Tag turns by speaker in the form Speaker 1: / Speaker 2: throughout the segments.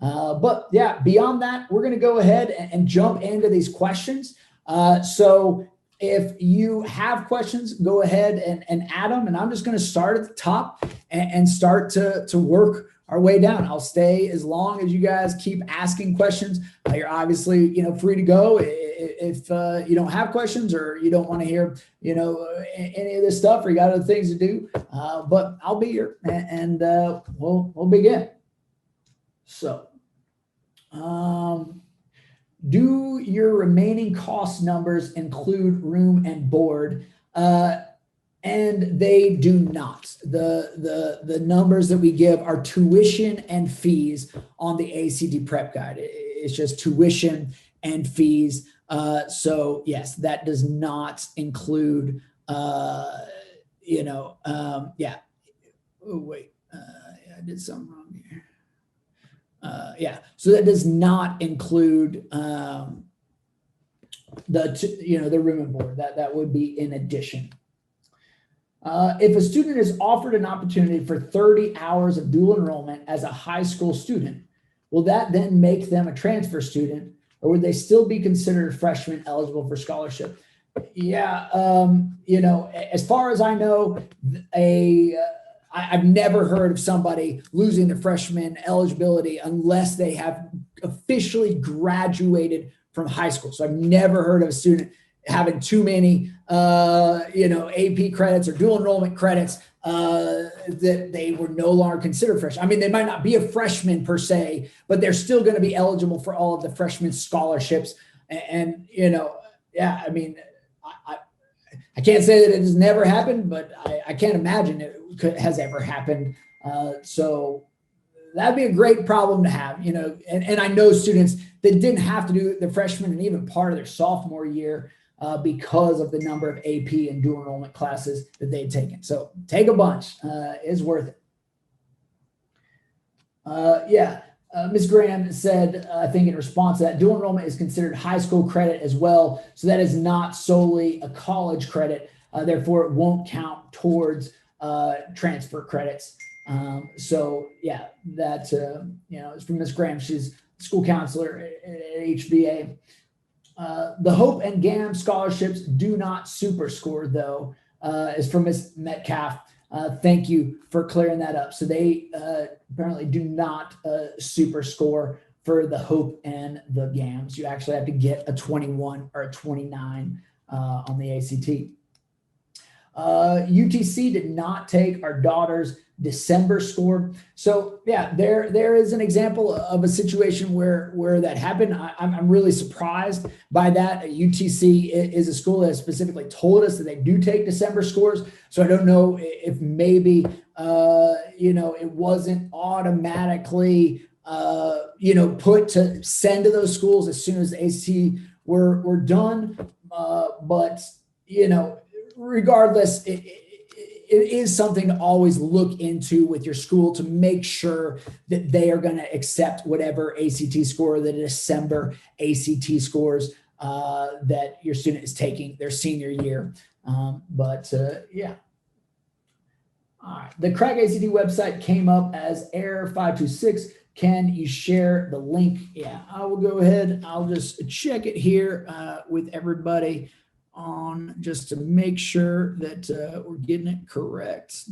Speaker 1: But yeah, beyond that, we're going to go ahead and jump into these questions. So if you have questions, go ahead and add them. And I'm just going to start at the top and start to work our way down. I'll stay as long as you guys keep asking questions. You're obviously, free to go if you don't have questions or you don't want to hear, any of this stuff, or you got other things to do. But I'll be here and we'll begin. So, do your remaining cost numbers include room and board? And they do not. The numbers that we give are tuition and fees on the ACT prep guide. It's just tuition and fees. So yes, that does not include, yeah. Oh, wait, I did something wrong here. Yeah, so that does not include the room and board. That would be in addition. If a student is offered an opportunity for 30 hours of dual enrollment as a high school student, will that then make them a transfer student, or would they still be considered a freshman eligible for scholarship? Yeah, as far as I know, I've never heard of somebody losing their freshman eligibility unless they have officially graduated from high school. So I've never heard of a student having too many, AP credits or dual enrollment credits that they were no longer considered freshmen. I mean, they might not be a freshman per se, but they're still going to be eligible for all of the freshman scholarships. And yeah, I mean, I can't say that it has never happened, but I can't imagine it has ever happened. So that'd be a great problem to have, and I know students that didn't have to do the freshman and even part of their sophomore year because of the number of AP and dual enrollment classes that they'd taken. So take a bunch, is worth it. Ms. Graham said, I think in response to that, dual enrollment is considered high school credit as well. So that is not solely a college credit. Therefore, it won't count towards transfer credits. So yeah, that, is from Ms. Graham. She's school counselor at HBA. The Hope and GAM scholarships do not superscore, though, is from Ms. Metcalf. Thank you for clearing that up. So they apparently do not superscore for the Hope and the GAMs. You actually have to get a 21 or a 29 on the ACT. UTC did not take our daughter's December score. So yeah, there is an example of a situation where that happened. I'm really surprised by that. UTC is a school that specifically told us that they do take December scores. So I don't know if maybe, it wasn't automatically, put to send to those schools as soon as the ACT were done. But, regardless, it is something to always look into with your school to make sure that they are going to accept whatever ACT score, the December ACT scores that your student is taking their senior year. Yeah. All right. The Crack ACT website came up as error 526. Can you share the link? Yeah, I will go ahead. I'll just check it here with everybody on just to make sure that we're getting it correct.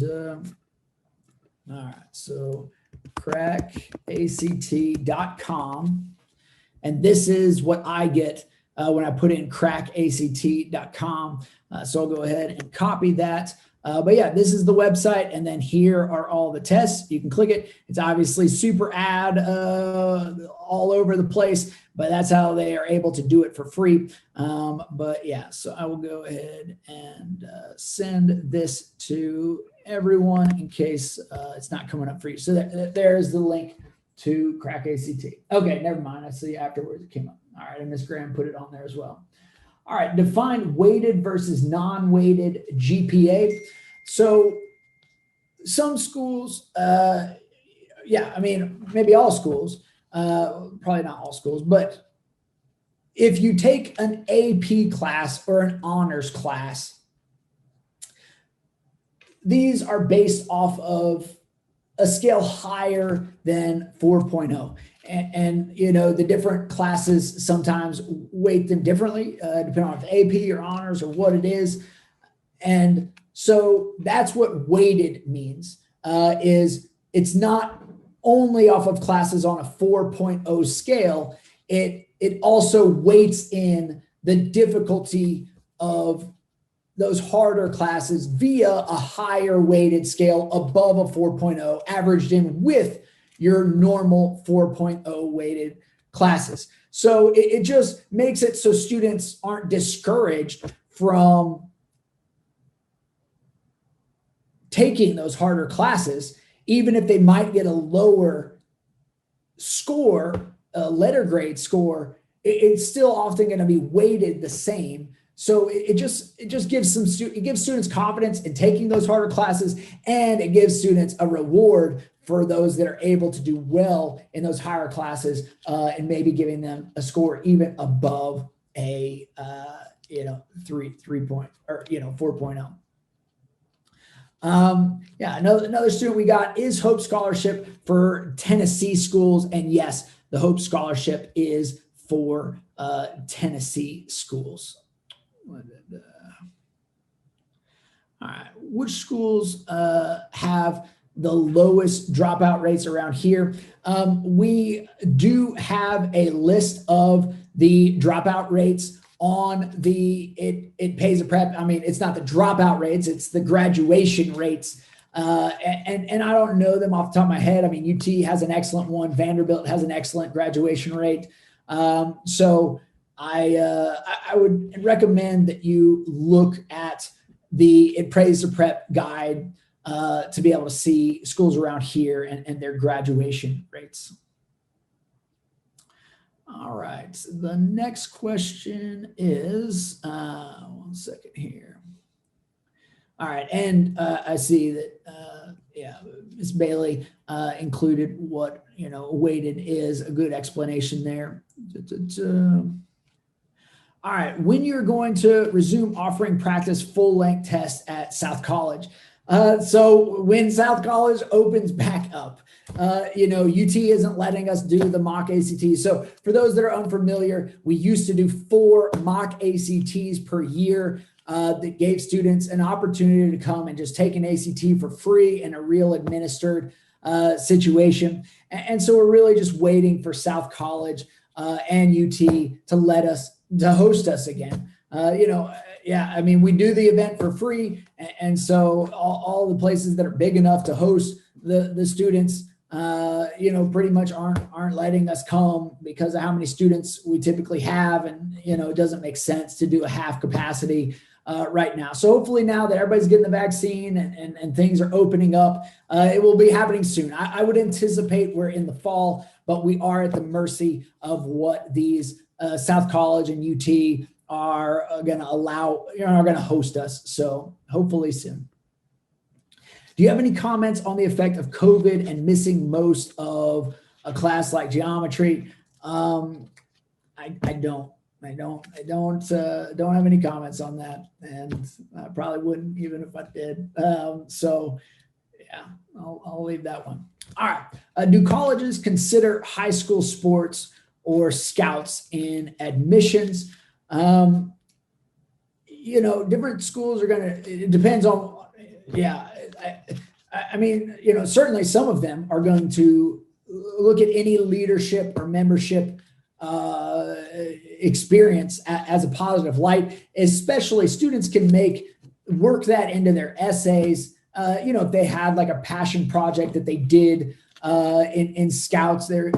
Speaker 1: All right, so crackact.com. And this is what I get when I put in crackact.com. So I'll go ahead and copy that. But yeah, this is the website. And then here are all the tests. You can click it. It's obviously super ad all over the place, but that's how they are able to do it for free. But yeah, so I will go ahead and send this to everyone in case it's not coming up for you. So there's the link to Crack ACT. Okay, never mind. I see afterwards it came up. All right, and Ms. Graham put it on there as well. All right, define weighted versus non-weighted GPA. So some schools, maybe all schools, probably not all schools, but if you take an AP class or an honors class, these are based off of a scale higher than 4.0. And you know, the different classes sometimes weight them differently, depending on if AP or honors or what it is. And so that's what weighted means, is it's not only off of classes on a 4.0 scale, it also weights in the difficulty of those harder classes via a higher weighted scale above a 4.0 averaged in with your normal 4.0 weighted classes. So it just makes it so students aren't discouraged from taking those harder classes, even if they might get a lower score, a letter grade score, it's still often going to be weighted the same. So it just gives students confidence in taking those harder classes, and it gives students a reward for those that are able to do well in those higher classes, and maybe giving them a score even above a 4.0. Yeah, another student we got is Hope Scholarship for Tennessee schools, and yes, the Hope Scholarship is for Tennessee schools. All right, which schools have the lowest dropout rates around here? We do have a list of the dropout rates on the It Pays a Prep. I mean, it's not the dropout rates, it's the graduation rates. And I don't know them off the top of my head. I mean, UT has an excellent one. Vanderbilt has an excellent graduation rate. So I would recommend that you look at the It Pays a Prep guide to be able to see schools around here and their graduation rates. All right, the next question is, one second here. All right, and I see that, Ms. Bailey included what, weighted is, a good explanation there. All right, when you're going to resume offering practice full-length tests at South College. So when South College opens back up, UT isn't letting us do the mock ACT. So for those that are unfamiliar, we used to do 4 mock ACTs per year that gave students an opportunity to come and just take an ACT for free in a real administered situation. And so we're really just waiting for South College and UT to host us again. I mean, we do the event for free. And so all the places that are big enough to host the students, pretty much aren't letting us come because of how many students we typically have. And, it doesn't make sense to do a half capacity right now. So hopefully now that everybody's getting the vaccine and things are opening up, it will be happening soon. I would anticipate we're in the fall, but we are at the mercy of what these South College and UT are going to allow, are going to host us. So hopefully soon. Do you have any comments on the effect of COVID and missing most of a class like geometry? I don't have any comments on that, and I probably wouldn't even if I did. So yeah, I'll leave that one. All right. Do colleges consider high school sports or scouts in admissions? Different schools are it depends on, I mean, certainly some of them are going to look at any leadership or membership experience as a positive light. Especially students can work that into their essays. If they had like a passion project that they did in scouts, their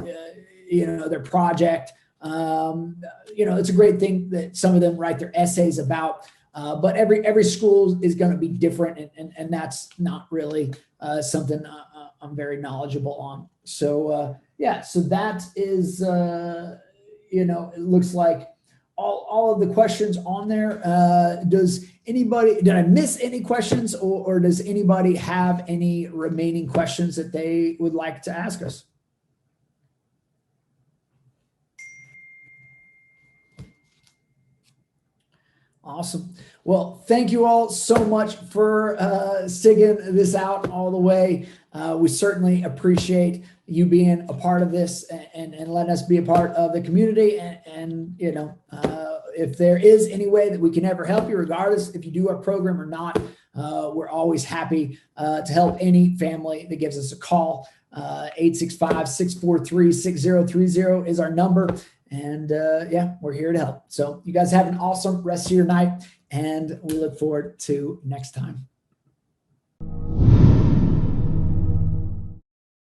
Speaker 1: project, it's a great thing that some of them write their essays about. But every school is going to be different, and that's not really something I'm very knowledgeable on. So so that is it looks like all of the questions on there. Did I miss any questions, or does anybody have any remaining questions that they would like to ask us? Awesome. Well, thank you all so much for sticking this out all the way. We certainly appreciate you being a part of this and letting us be a part of the community. And you know, if there is any way that we can ever help you, regardless if you do our program or not, we're always happy to help any family that gives us a call. 865-643-6030 is our number. And yeah, we're here to help. So you guys have an awesome rest of your night, and we look forward to next time.